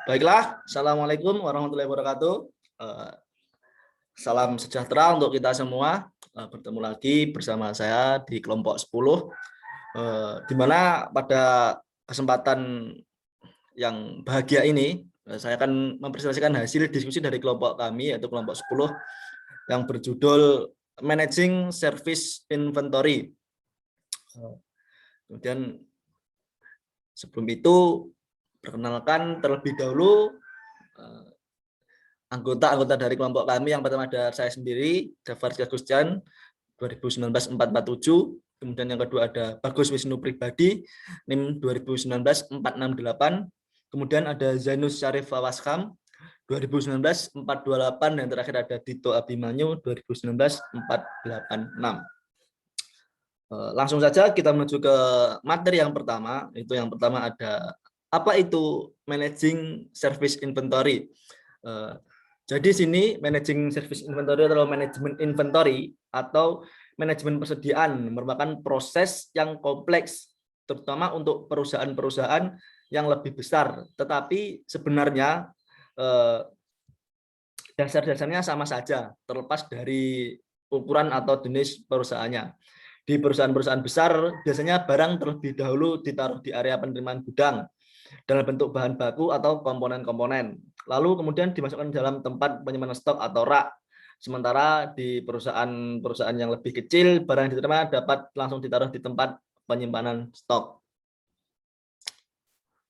Baiklah, Assalamualaikum warahmatullahi wabarakatuh. Salam sejahtera untuk kita semua. Bertemu lagi bersama saya di kelompok 10, di mana pada kesempatan yang bahagia ini, saya akan mempresentasikan hasil diskusi dari kelompok kami, yaitu kelompok 10, yang berjudul Managing Service Inventory. Kemudian sebelum itu, perkenalkan terlebih dahulu anggota-anggota dari kelompok kami. Yang pertama ada saya sendiri, Jafar Gustian, 2019-447. Kemudian yang kedua ada Bagus Wisnu Pribadi, NIM 2019-468. Kemudian ada Zainus Syarif Fawaskam, 2019-428. Dan terakhir ada Dito Abimanyu, 2019-486. Langsung saja kita menuju ke materi yang pertama. Yang pertama ada apa itu Managing Service Inventory. Jadi sini managing service inventory atau manajemen inventory atau manajemen persediaan merupakan proses yang kompleks, terutama untuk perusahaan-perusahaan yang lebih besar. Tetapi sebenarnya dasar-dasarnya sama saja, terlepas dari ukuran atau jenis perusahaannya. Di perusahaan-perusahaan besar biasanya barang terlebih dahulu ditaruh di area penerimaan gudang dalam bentuk bahan baku atau komponen-komponen. Lalu kemudian dimasukkan dalam tempat penyimpanan stok atau rak. Sementara di perusahaan-perusahaan yang lebih kecil, barang yang diterima dapat langsung ditaruh di tempat penyimpanan stok.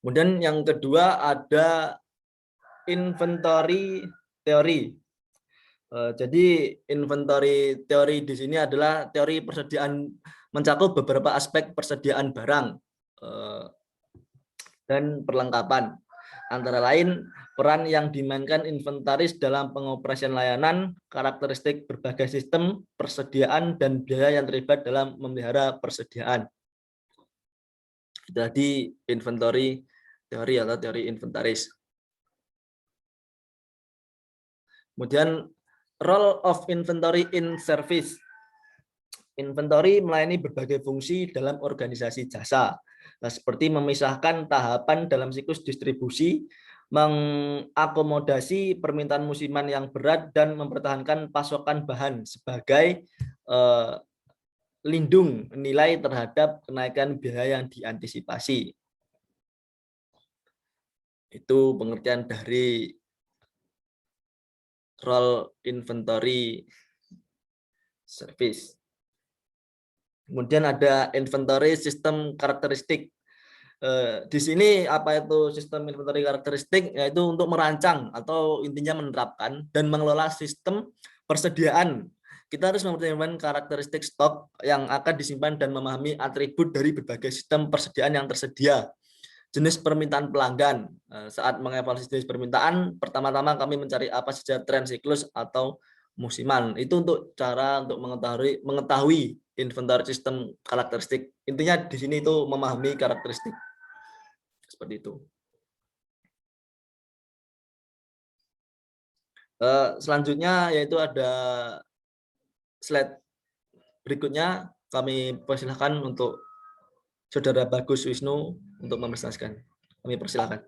Kemudian yang kedua ada inventory teori. Jadi inventory teori di sini adalah teori persediaan, mencakup beberapa aspek persediaan barang dan perlengkapan. Antara lain, peran yang dimainkan inventaris dalam pengoperasian layanan, karakteristik berbagai sistem persediaan, dan biaya yang terlibat dalam memelihara persediaan. Jadi inventory teori atau teori inventaris. Kemudian role of inventory in service. Inventory melayani berbagai fungsi dalam organisasi jasa. Seperti memisahkan tahapan dalam siklus distribusi, mengakomodasi permintaan musiman yang berat, dan mempertahankan pasokan bahan sebagai lindung nilai terhadap kenaikan biaya yang diantisipasi. Itu pengertian dari role inventory service. Kemudian ada inventory sistem karakteristik. Di sini apa itu sistem inventory karakteristik? Yaitu untuk merancang atau intinya menerapkan dan mengelola sistem persediaan. Kita harus mempertimbangkan karakteristik stok yang akan disimpan dan memahami atribut dari berbagai sistem persediaan yang tersedia. Jenis permintaan pelanggan. Saat mengevaluasi jenis permintaan, pertama-tama kami mencari apa saja tren siklus atau musiman. Itu untuk cara untuk mengetahui inventory sistem karakteristik. Intinya di sini itu memahami karakteristik. Seperti itu. Selanjutnya yaitu ada slide berikutnya. Kami persilahkan untuk Saudara Bagus Wisnu untuk mempresentasikan. Kami persilahkan.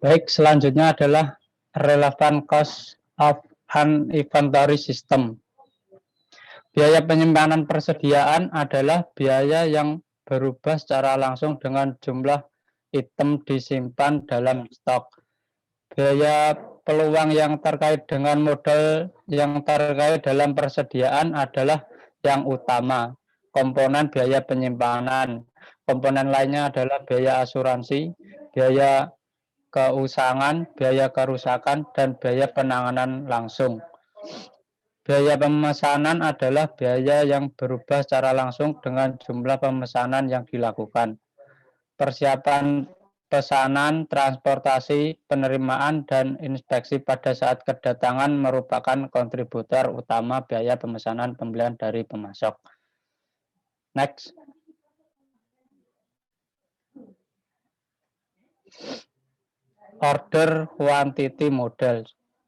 Baik, selanjutnya adalah relevant cost of an inventory system. Biaya penyimpanan persediaan adalah biaya yang berubah secara langsung dengan jumlah item disimpan dalam stok. Biaya peluang yang terkait dengan modal yang terkait dalam persediaan adalah yang utama. Komponen biaya penyimpanan. Komponen lainnya adalah biaya asuransi, biaya keusangan, biaya kerusakan, dan biaya penanganan langsung. Biaya pemesanan adalah biaya yang berubah secara langsung dengan jumlah pemesanan yang dilakukan. Persiapan pesanan, transportasi, penerimaan, dan inspeksi pada saat kedatangan merupakan kontributor utama biaya pemesanan pembelian dari pemasok. Next. Order quantity model.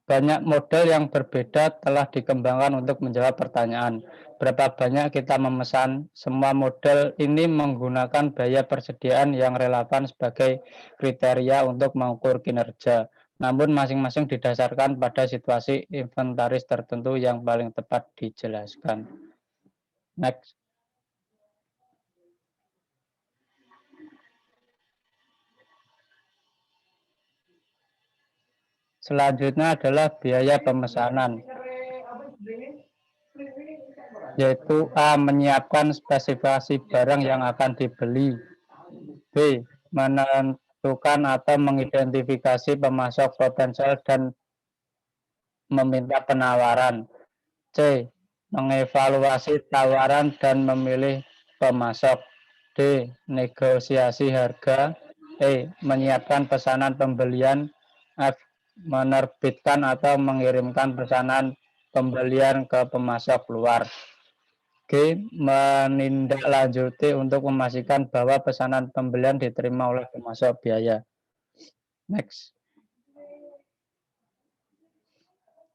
Banyak model yang berbeda telah dikembangkan untuk menjawab pertanyaan berapa banyak kita memesan. Semua model ini menggunakan biaya persediaan yang relevan sebagai kriteria untuk mengukur kinerja. Namun masing-masing didasarkan pada situasi inventaris tertentu yang paling tepat dijelaskan. Next. Selanjutnya adalah biaya pemesanan, yaitu A. Menyiapkan spesifikasi barang yang akan dibeli. B. Menentukan atau mengidentifikasi pemasok potensial dan meminta penawaran. C. Mengevaluasi tawaran dan memilih pemasok. D. Negosiasi harga. E. Menyiapkan pesanan pembelian. F. Menerbitkan atau mengirimkan pesanan pembelian ke pemasok luar. G. Menindaklanjuti untuk memastikan bahwa pesanan pembelian diterima oleh pemasok biaya. Next.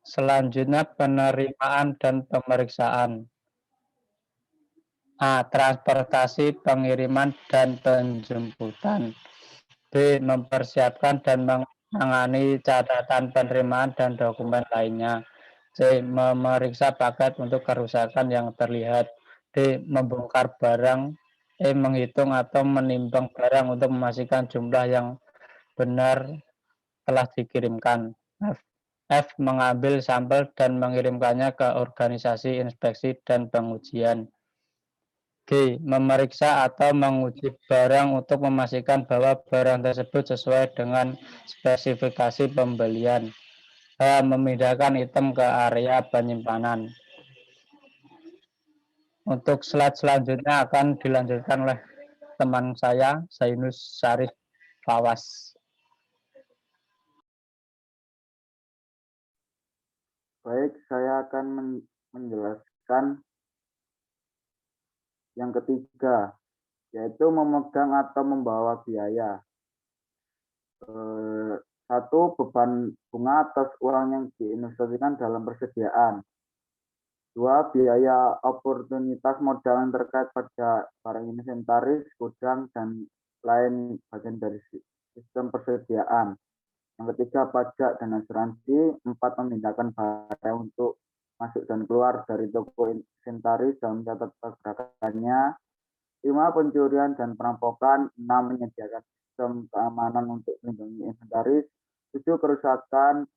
Selanjutnya penerimaan dan pemeriksaan. A. Transportasi, pengiriman, dan penjemputan. B. Mempersiapkan dan menangani catatan penerimaan dan dokumen lainnya. C. Memeriksa paket untuk kerusakan yang terlihat. D. Membongkar barang. E. Menghitung atau menimbang barang untuk memastikan jumlah yang benar telah dikirimkan. F. Mengambil sampel dan mengirimkannya ke organisasi inspeksi dan pengujian. G. Memeriksa atau menguji barang untuk memastikan bahwa barang tersebut sesuai dengan spesifikasi pembelian. H. Memindahkan item ke area penyimpanan. Untuk slide selanjutnya akan dilanjutkan oleh teman saya, Zainus Syarif Fawas. Baik, saya akan menjelaskan yang ketiga, yaitu memegang atau membawa biaya. Satu, beban bunga atas uang yang diinvestasikan dalam persediaan. Dua, biaya oportunitas modal yang terkait pada barang inventaris, gudang, dan lain bagian dari sistem persediaan. Yang ketiga, pajak dan asuransi. Empat, memindahkan barang untuk masuk dan keluar dari toko inventaris dan mencatat pergerakannya. 5, pencurian dan perampokan. 6, menyediakan sistem keamanan untuk melindungi inventaris. 7, kerusakan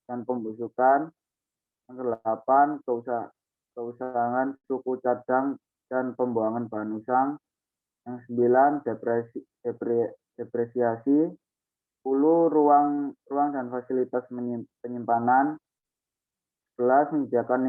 dan pembusukan. Yang 8, keusahaan suku cadang dan pembuangan bahan usang. Yang 9, depresiasi. 10, ruang dan fasilitas penyimpanan. 11, menyediakan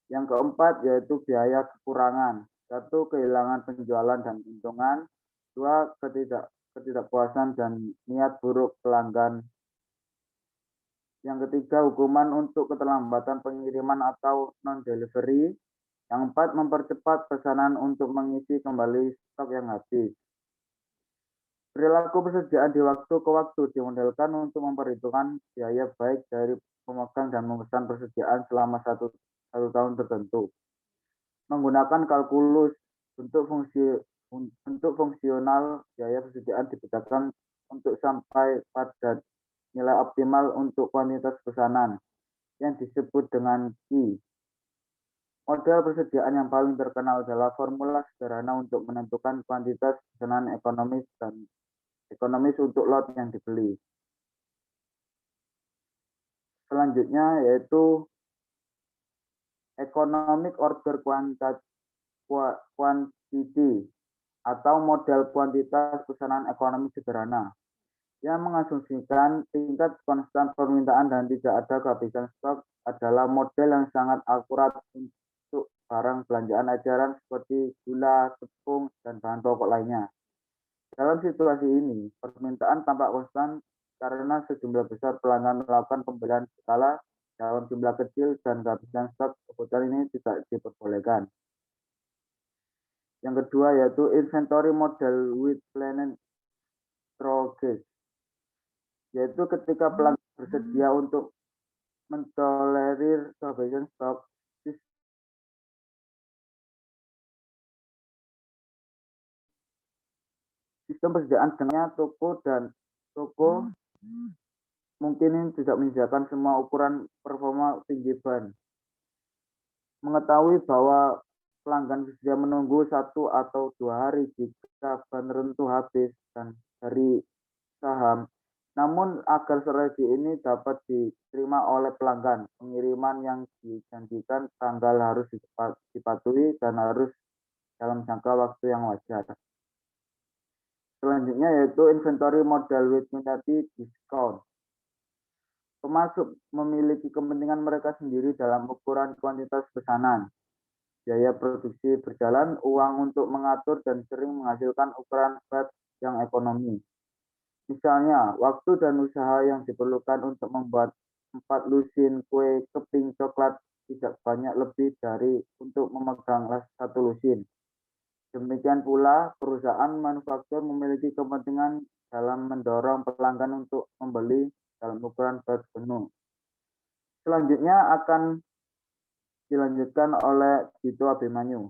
Yang keempat yaitu biaya kekurangan. 1, kehilangan penjualan dan keuntungan. 2, ketidakpuasan dan niat buruk pelanggan. Yang ketiga, hukuman untuk keterlambatan pengiriman atau non-delivery. Yang 4, mempercepat pesanan untuk mengisi kembali stok yang habis. Perilaku persediaan di waktu ke waktu dimodelkan untuk memperhitungkan biaya baik dari pemegang dan memesan persediaan selama satu tahun tertentu. Menggunakan kalkulus untuk fungsional, biaya persediaan dibedakan untuk sampai pada nilai optimal untuk kuantitas pesanan yang disebut dengan Q. Model persediaan yang paling terkenal adalah formula sederhana untuk menentukan kuantitas pesanan ekonomis untuk lot yang dibeli. Selanjutnya yaitu economic order quantity atau model kuantitas pesanan ekonomi sederhana yang mengasumsikan tingkat konstan permintaan dan tidak ada kehabisan stok adalah model yang sangat akurat untuk barang belanjaan eceran seperti gula, tepung, dan bahan pokok lainnya. Dalam situasi ini, permintaan tampak konstan karena sejumlah besar pelanggan melakukan pembelian skala dalam jumlah kecil dan kehabisan stok kebutuhan ini tidak diperbolehkan. Yang kedua yaitu inventory model with planned progress, yaitu ketika pelanggan bersedia untuk mentolerir sufficient stock. Sistem persediaan dengannya toko mungkin ini tidak menyediakan semua ukuran performa tinggi ban. Mengetahui bahwa pelanggan bersedia menunggu 1 atau 2 hari jika ban rentu habis dan dari saham. Namun agar strategi ini dapat diterima oleh pelanggan, pengiriman yang dijanjikan tanggal harus dipatuhi dan harus dalam jangka waktu yang wajar. Selanjutnya yaitu inventory model with minimum discount. Pemasok memiliki kepentingan mereka sendiri dalam ukuran kuantitas pesanan. Biaya produksi berjalan, uang untuk mengatur dan sering menghasilkan ukuran batch yang ekonomi. Misalnya, waktu dan usaha yang diperlukan untuk membuat 4 lusin kue keping coklat tidak banyak lebih dari untuk memegang 1 lusin. Demikian pula, perusahaan manufaktur memiliki kepentingan dalam mendorong pelanggan untuk membeli dalam ukuran batch penuh. Selanjutnya akan dilanjutkan oleh Dito Abimanyu.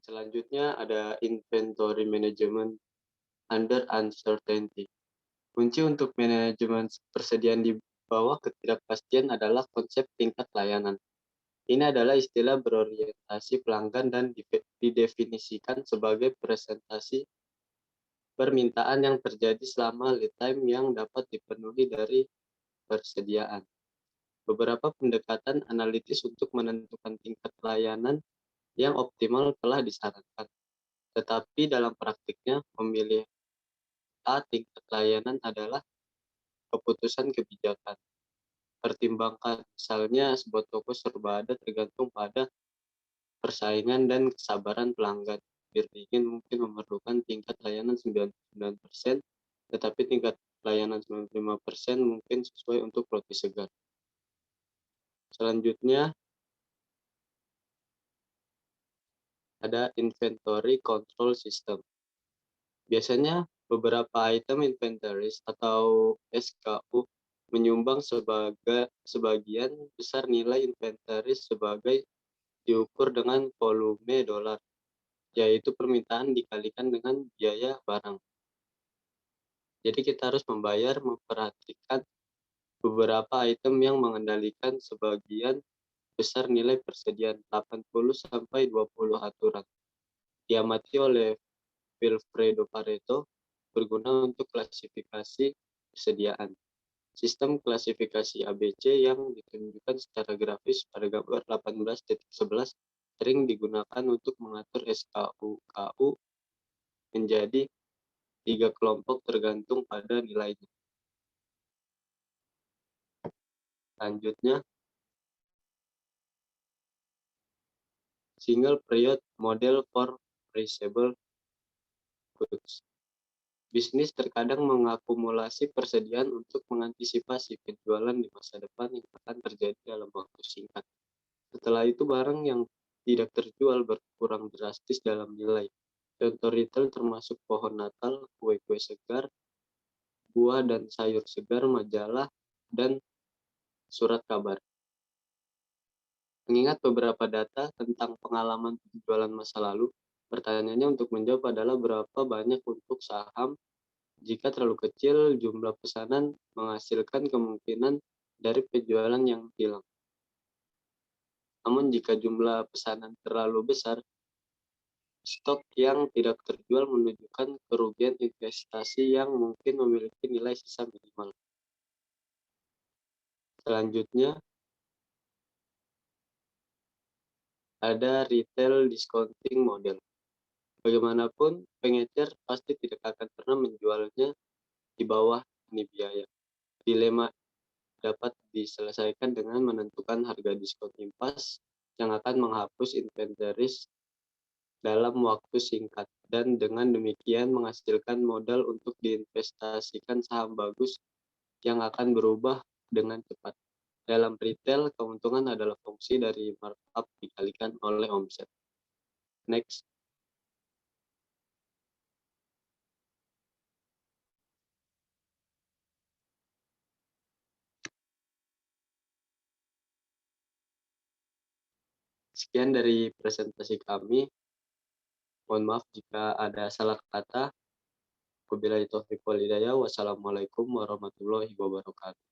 Selanjutnya ada inventory management under uncertainty. Kunci untuk manajemen persediaan di bawah ketidakpastian adalah konsep tingkat layanan. Ini adalah istilah berorientasi pelanggan dan didefinisikan sebagai presentasi permintaan yang terjadi selama lead time yang dapat dipenuhi dari persediaan. Beberapa pendekatan analitis untuk menentukan tingkat layanan yang optimal telah disarankan. Tetapi dalam praktiknya, memilih tingkat layanan adalah keputusan kebijakan. Pertimbangkan, misalnya sebuah toko serba ada tergantung pada persaingan dan kesabaran pelanggan. Bir dingin mungkin memerlukan tingkat layanan 99%, tetapi tingkat layanan 95% mungkin sesuai untuk roti segar. Selanjutnya, ada inventory control system. Biasanya beberapa item inventories atau SKU menyumbang sebagian besar nilai inventories sebagai diukur dengan volume dolar, yaitu permintaan dikalikan dengan biaya barang. Jadi kita harus memperhatikan beberapa item yang mengendalikan sebagian besar nilai persediaan 80-20 aturan. Diamati oleh Vilfredo Pareto berguna untuk klasifikasi persediaan. Sistem klasifikasi ABC yang ditunjukkan secara grafis pada gambar 18.11 sering digunakan untuk mengatur SKU menjadi 3 kelompok tergantung pada nilainya. Selanjutnya, single period model for perishable goods. Bisnis terkadang mengakumulasi persediaan untuk mengantisipasi penjualan di masa depan yang akan terjadi dalam waktu singkat. Setelah itu barang yang tidak terjual berkurang drastis dalam nilai. Contoh retail termasuk pohon Natal, kue-kue segar, buah dan sayur segar, majalah, dan surat kabar. Mengingat beberapa data tentang pengalaman penjualan masa lalu, pertanyaannya untuk menjawab adalah berapa banyak untuk saham. Jika terlalu kecil, jumlah pesanan menghasilkan kemungkinan dari penjualan yang hilang. Namun jika jumlah pesanan terlalu besar, stok yang tidak terjual menunjukkan kerugian investasi yang mungkin memiliki nilai sisa minimal. Selanjutnya, ada retail discounting model. Bagaimanapun, pengecer pasti tidak akan pernah menjualnya di bawah ini biaya. Dilema dapat diselesaikan dengan menentukan harga diskon impas yang akan menghapus inventories dalam waktu singkat, dan dengan demikian menghasilkan modal untuk diinvestasikan saham bagus yang akan berubah dengan cepat. Dalam retail, keuntungan adalah fungsi dari markup dikalikan oleh omset. Next. Sekian dari presentasi kami. Mohon maaf jika ada salah kata. Wabillahi taufiq wal hidayah. Wassalamualaikum warahmatullahi wabarakatuh.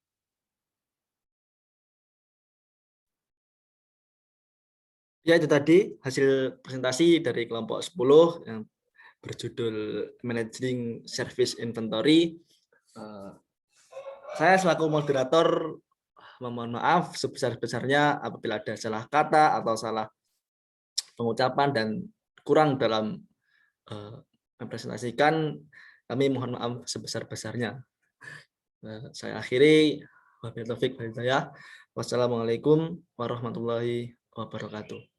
Ya, itu tadi hasil presentasi dari kelompok 10 yang berjudul Managing Service Inventory. Saya selaku moderator memohon maaf sebesar-besarnya apabila ada salah kata atau salah pengucapan dan kurang dalam mempresentasikan. Kami mohon maaf sebesar-besarnya. Saya akhiri. Wabillahi taufiq wal hidayah. Wassalamualaikum warahmatullahi wabarakatuh.